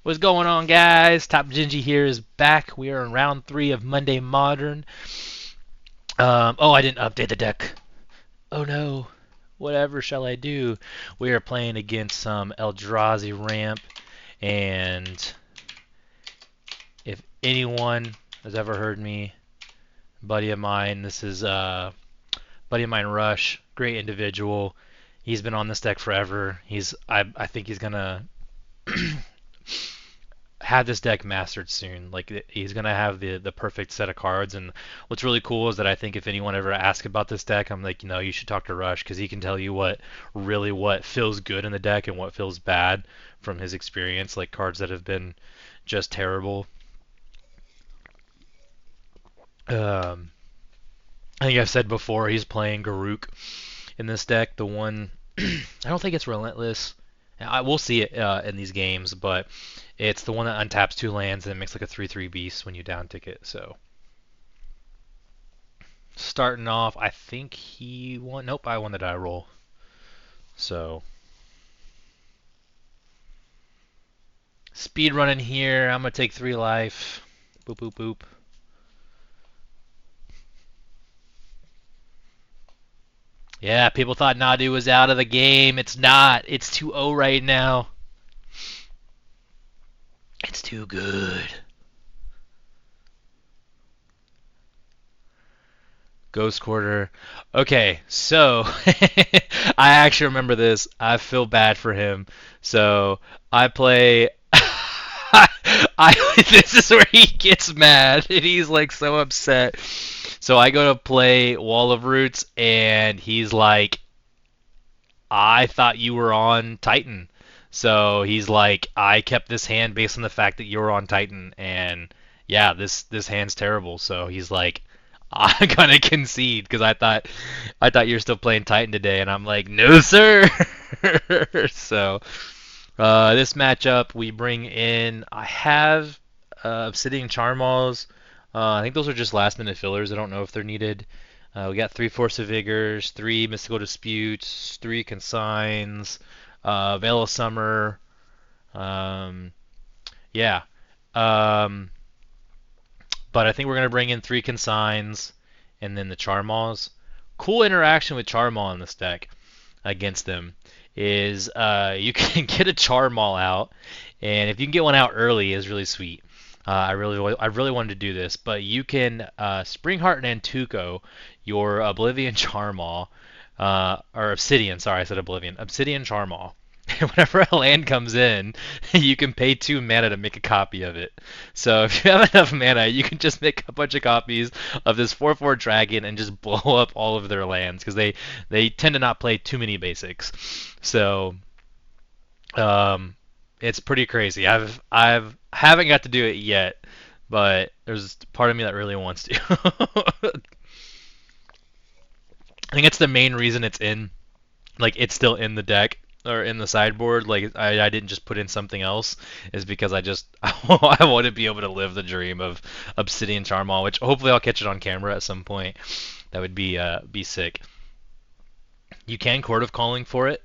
What's going on, guys? Top Gingy here is back. We are in round 3 of Monday Modern. Oh, I didn't update the deck. Oh no. Whatever shall I do? We are playing against some Eldrazi ramp, and if anyone has ever heard me, buddy of mine, this is buddy of mine, Rush, great individual. He's been on this deck forever. I think he's gonna have this deck mastered soon. Like he's gonna have the perfect set of cards. And what's really cool is that I think if anyone ever asks about this deck, I'm like, you should talk to Rush because he can tell you what feels good in the deck and what feels bad from his experience. Like cards that have been just terrible. Um, I think I've said before he's playing Garuk in this deck. The one I don't think it's Relentless. I will see it in these games, but it's the one that untaps 2 lands and it makes like a 3/3 beast when you down ticket. So starting off, I think he won. Nope, I won the die roll. So speed running here. I'm gonna take 3 life. Boop boop boop. Yeah, people thought Nadu was out of the game. It's not. It's 2-0 right now. It's too good. Ghost Quarter. Okay, so I actually remember this. I feel bad for him. So I play. This is where he gets mad and he's like so upset. So I go to play Wall of Roots and he's like, I thought you were on Titan. So he's like, I kept this hand based on the fact that you were on Titan, and yeah, this hand's terrible. So he's like, I'm gonna concede because I thought you were still playing Titan today, and I'm like, no sir. So this matchup we bring in. I have Obsidian Charmals. I think those are just last minute fillers. I don't know if they're needed. We got 3 Force of Vigors, 3 Mystical Disputes, 3 Consigns, Veil of Summer. Um, yeah. Um, but I think we're going to bring in 3 Consigns and then the Charmals. Cool interaction with Charmal in this deck against them is you can get a Charmal out, and if you can get one out early, is really sweet. I really wanted to do this, but you can Springheart and Antuco your Oblivion Charmal, or Obsidian. Sorry, I said Oblivion. Obsidian Charmal. And whenever a land comes in, you can pay 2 mana to make a copy of it. So if you have enough mana, you can just make a bunch of copies of this 4/4 dragon and just blow up all of their lands because they tend to not play too many basics. So um, it's pretty crazy. I've haven't got to do it yet, but there's part of me that really wants to. I think it's the main reason it's still in the deck or in the sideboard. Like I didn't just put in something else is because I want to be able to live the dream of Obsidian Charmal, which hopefully I'll catch it on camera at some point. That would be sick. You can Court of Calling for it.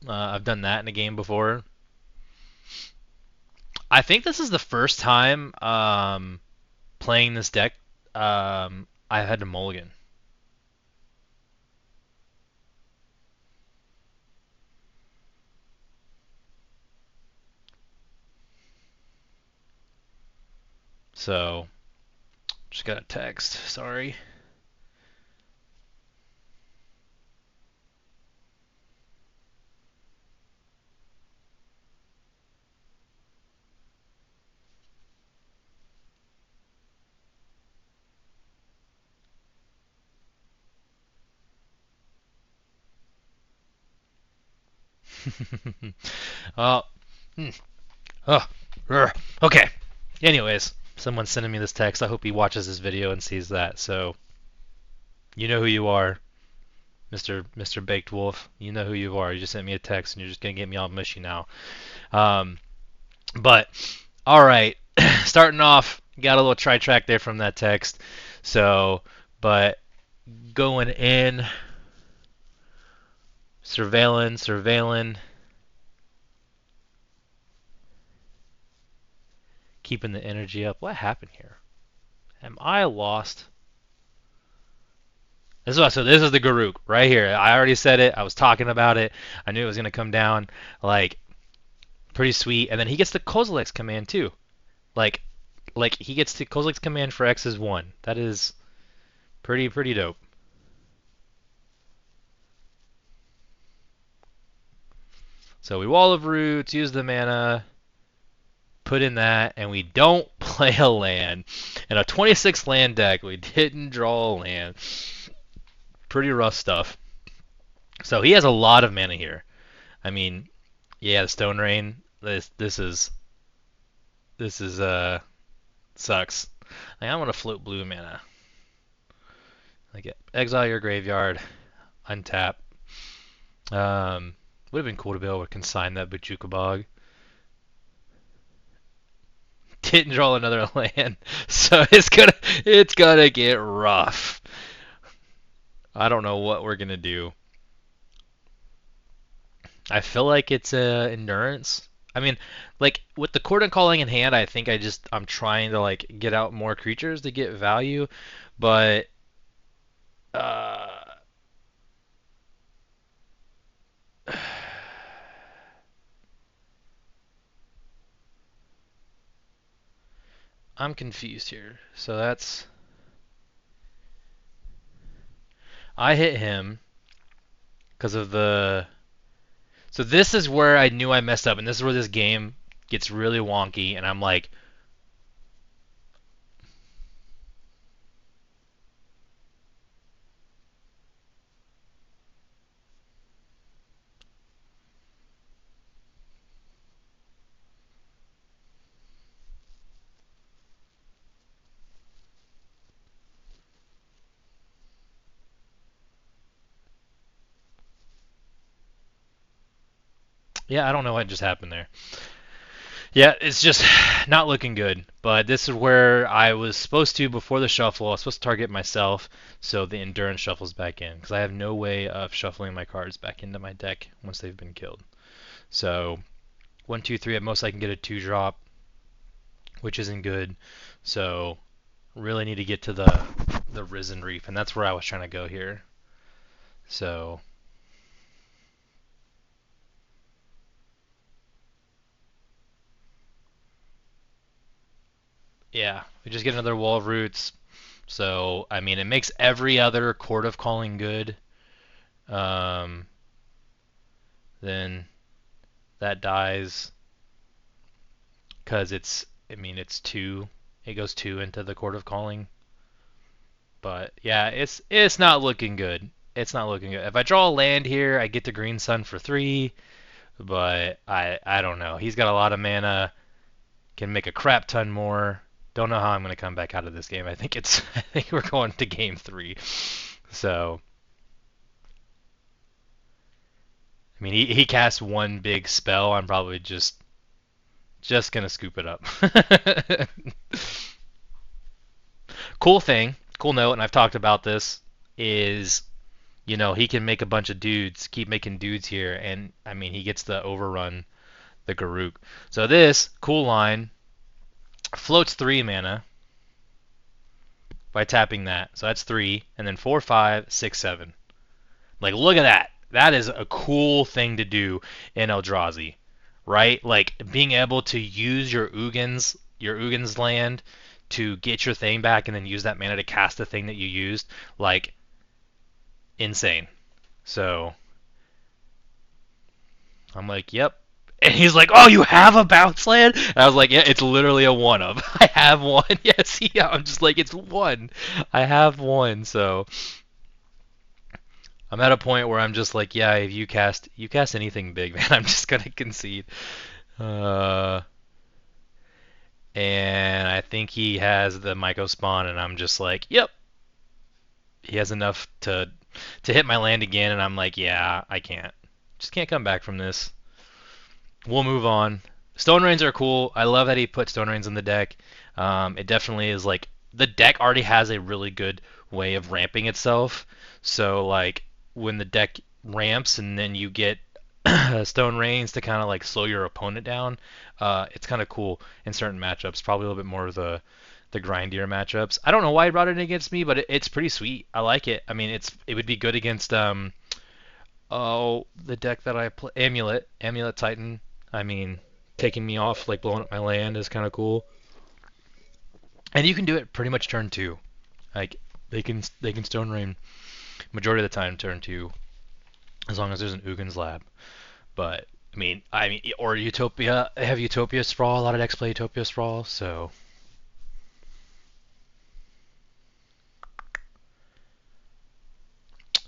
I've done that in a game before. I think this is the first time playing this deck I've had to mulligan. So just got a text. Sorry. Oh, hmm. Oh, okay. Anyways, someone's sending me this text. I hope he watches this video and sees that. So you know who you are, Mr. Baked Wolf. You know who you are. You just sent me a text and you're just gonna get me all mushy now. Um, but all right, starting off, got a little try track there from that text. So, but going in, surveilling. keeping the energy up. What happened here? Am I lost? So this is the Garuk right here. I already said it. I was talking about it. I knew it was gonna come down. Like pretty sweet. And then he gets the Kozilek's command too. Like he gets the Kozilek's command for X is 1. That is pretty dope. So we Wall of Roots, use the mana, put in that, and we don't play a land. In a 26 land deck, we didn't draw a land. Pretty rough stuff. So he has a lot of mana here. I mean, yeah, the Stone Rain. This is sucks. Like, I want to float blue mana. Like exile your graveyard, untap. Would have been cool to be able to consign that Bojuka Bog. Didn't draw another land, so it's gonna get rough. I don't know what we're gonna do. I feel like it's endurance. I mean, like with the Cordon Calling in hand, I think I'm trying to like get out more creatures to get value, but uh, I'm confused here. So I hit him because of the. So this is where I knew I messed up, and this is where this game gets really wonky, and I'm like, yeah, I don't know what just happened there. Yeah, it's just not looking good. But this is where I was supposed to, before the shuffle, I was supposed to target myself, so the endurance shuffles back in, because I have no way of shuffling my cards back into my deck once they've been killed. So 1, 2, 3. At most I can get a 2-drop, which isn't good. So really need to get to the Risen Reef, and that's where I was trying to go here. So yeah, we just get another Wall of Roots. So I mean, it makes every other Court of Calling good. Um, then that dies because it's 2. It goes 2 into the Court of Calling. But yeah, it's not looking good. It's not looking good. If I draw a land here, I get the Green Sun for 3. But I don't know. He's got a lot of mana. Can make a crap ton more. Don't know how I'm gonna come back out of this game. I think I think we're going to game 3. So I mean, he casts one big spell. I'm probably just gonna scoop it up. Cool note, and I've talked about this, is he can make a bunch of dudes, keep making dudes here, and I mean he gets the overrun the Garuk. So this cool line floats 3 mana by tapping that. So that's 3, and then 4, 5, 6, 7. Like look at that. That is a cool thing to do in Eldrazi, right? Like being able to use your Ugin's land to get your thing back and then use that mana to cast the thing that you used, like insane. So I'm like, yep. And he's like, oh, you have a bounce land? And I was like, yeah, it's literally a 1 of. I have one. Yes, yeah. I'm just like, it's 1. I have 1. So I'm at a point where I'm just like, yeah, if you cast anything big, man, I'm just gonna concede. Uh, and I think he has the Myco spawn, and I'm just like, yep, he has enough to hit my land again, and I'm like, yeah, I just can't come back from this. We'll move on. Stone Rains are cool. I love that he put Stone Rains in the deck. It definitely is like the deck already has a really good way of ramping itself. So like when the deck ramps and then you get Stone Rains to kind of like slow your opponent down. It's kind of cool in certain matchups. Probably a little bit more of the grindier matchups. I don't know why he brought it against me, but it's pretty sweet. I like it. I mean, it would be good against the deck that I play, Amulet Titan. I mean, taking me off like blowing up my land is kind of cool. And you can do it pretty much turn two. Like they can Stone Rain majority of the time turn two, as long as there's an Ugin's Lab. But I mean, or Utopia. I have Utopia Sprawl. A lot of decks play Utopia Sprawl, so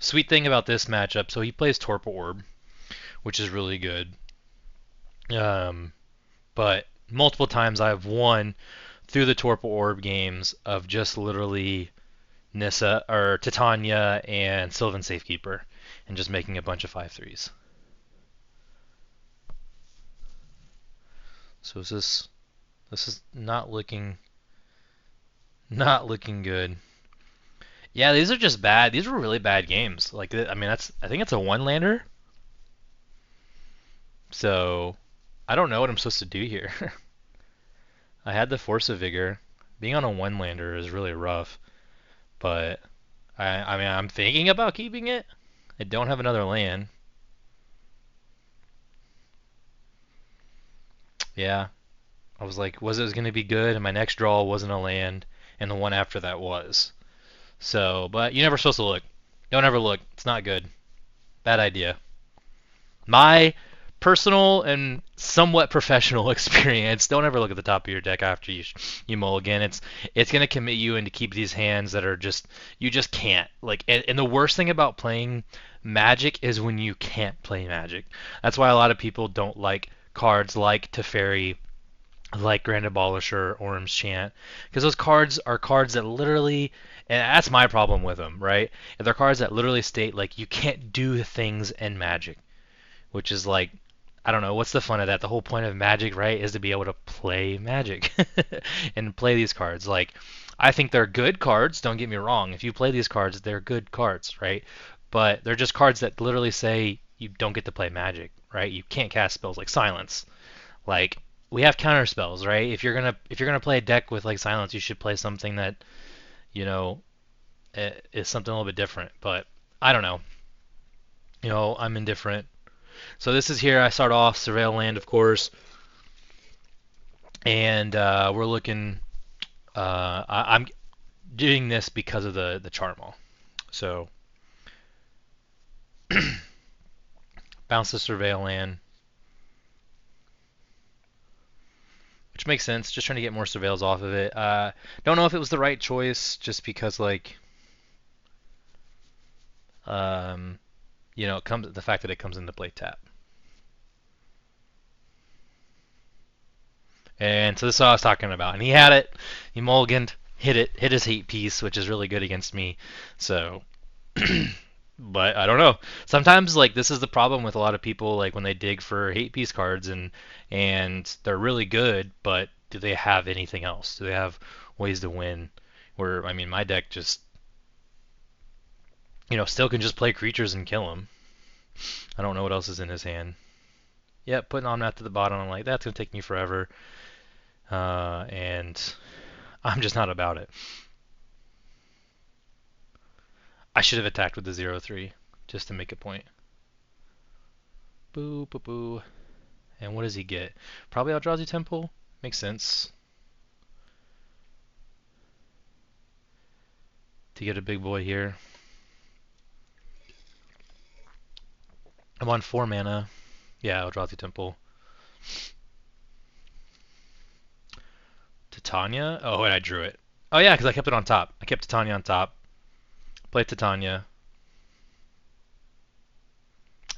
sweet thing about this matchup. So he plays Torpor Orb, which is really good. Um, but multiple times I've won through the Torpor Orb games of just literally Nissa or Titania and Sylvan Safekeeper, and just making a bunch of 5/3s. So this is not looking good. Yeah, these are just bad. These were really bad games. Like I mean, I think it's a one lander. So I don't know what I'm supposed to do here. I had the Force of Vigor. Being on a one lander is really rough, but I mean I'm thinking about keeping it. I don't have another land. Yeah, I was like, was it going to be good? And my next draw wasn't a land, and the one after that was. So, but you're never supposed to look. Don't ever look. It's not good. Bad idea. My personal and somewhat professional experience. Don't ever look at the top of your deck after you mulligan. It's gonna commit you into keep these hands that are just you just can't like. And the worst thing about playing Magic is when you can't play Magic. That's why a lot of people don't like cards like Teferi, like Grand Abolisher, Orm's Chant, because those cards are cards that literally, and that's my problem with them, right? If they're cards that literally state like you can't do things in Magic, which is like, I don't know, what's the fun of that? The whole point of Magic, right, is to be able to play Magic and play these cards. Like, I think they're good cards, don't get me wrong. If you play these cards, they're good cards, right? But they're just cards that literally say you don't get to play Magic, right? You can't cast spells like Silence. Like, we have counter spells, right? If you're gonna play a deck with like Silence, you should play something that, you know, is something a little bit different. But I don't know. I'm indifferent. So this is here. I start off Surveil Land, of course, and we're looking. I'm doing this because of the Charmal. So bounce the Surveil Land, which makes sense. Just trying to get more Surveils off of it. Don't know if it was the right choice, just because like, um, it comes the fact that it comes into play tap. And so this is what I was talking about. And he had it. He mulliganed, hit his hate piece, which is really good against me. So, but I don't know. Sometimes like this is the problem with a lot of people, like when they dig for hate piece cards and they're really good, but do they have anything else? Do they have ways to win? Where I mean, my deck just still can just play creatures and kill them. I don't know what else is in his hand. Yeah, putting Omnath to the bottom, I'm like, that's gonna take me forever. And I'm just not about it. I should have attacked with the 0/3 just to make a point. Boo, boo, boo. And what does he get? Probably Eldrazi Temple. Makes sense. To get a big boy here. I'm on 4 mana. Yeah, Eldrazi Temple. Titania? Oh, and I drew it. Oh yeah, because I kept it on top. I kept Titania on top. Played Titania.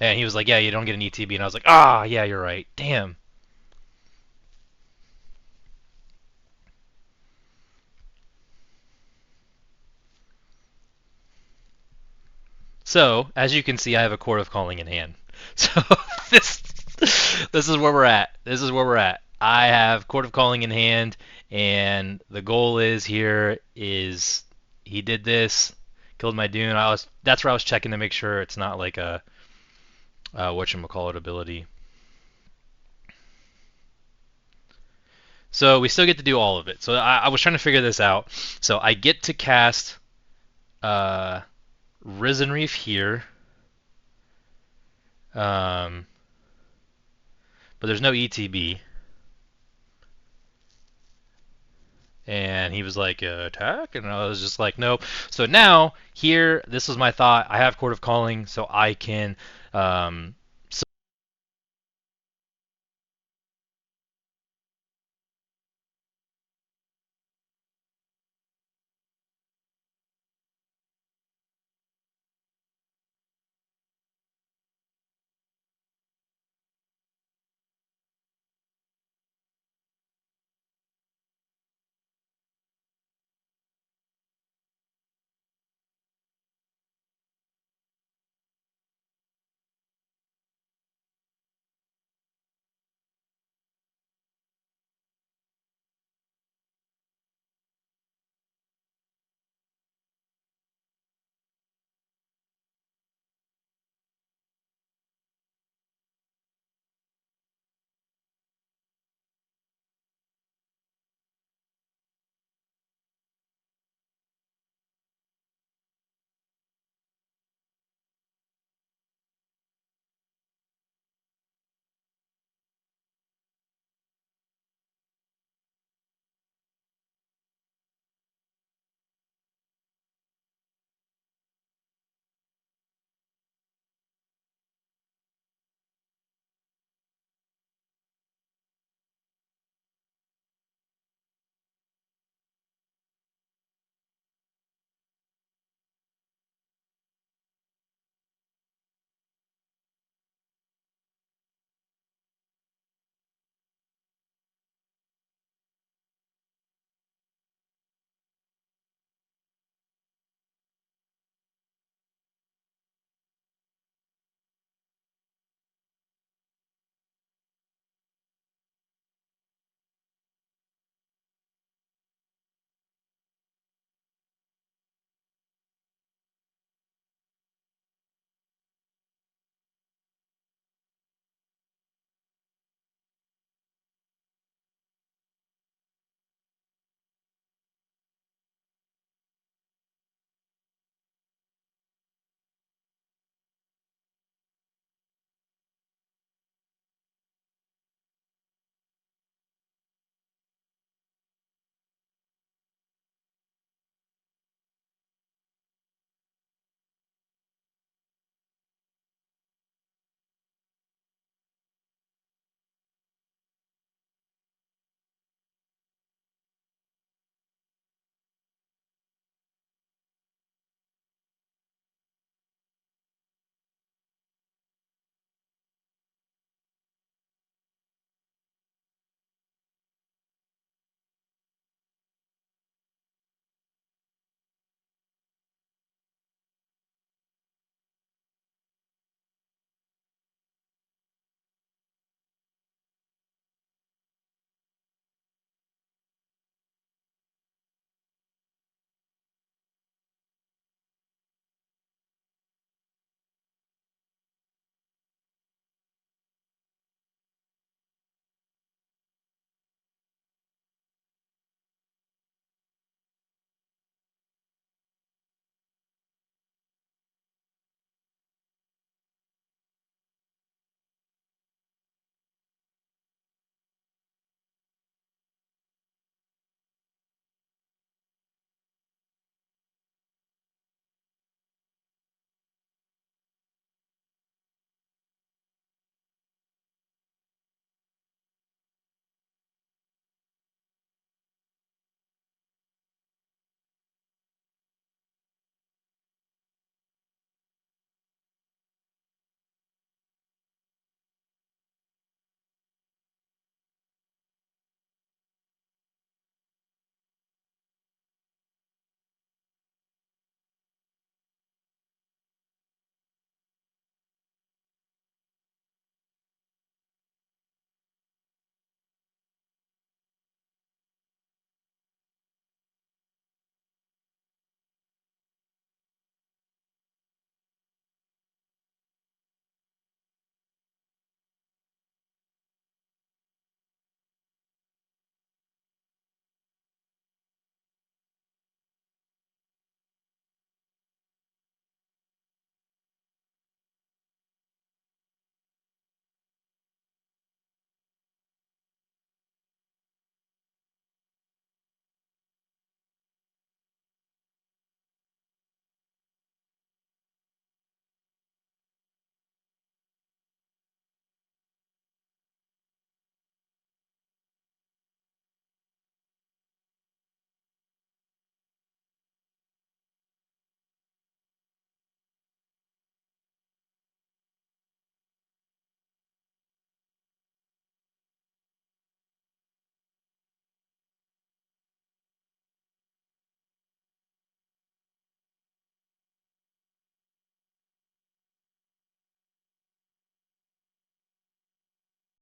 And he was like, yeah, you don't get an ETB. And I was like, ah, yeah, you're right. Damn. So, as you can see, I have a Court of Calling in hand. So, this this is where we're at. This is where we're at. I have Court of Calling in hand, and the goal is here is he did this, killed my Dune. That's where I was checking to make sure it's not like whatchamacallit ability. So we still get to do all of it. So I was trying to figure this out. So I get to cast uh, Risen Reef here, but there's no ETB. And he was like, attack? And I was just like, nope. So now, here, this was my thought. I have Court of Calling, so I can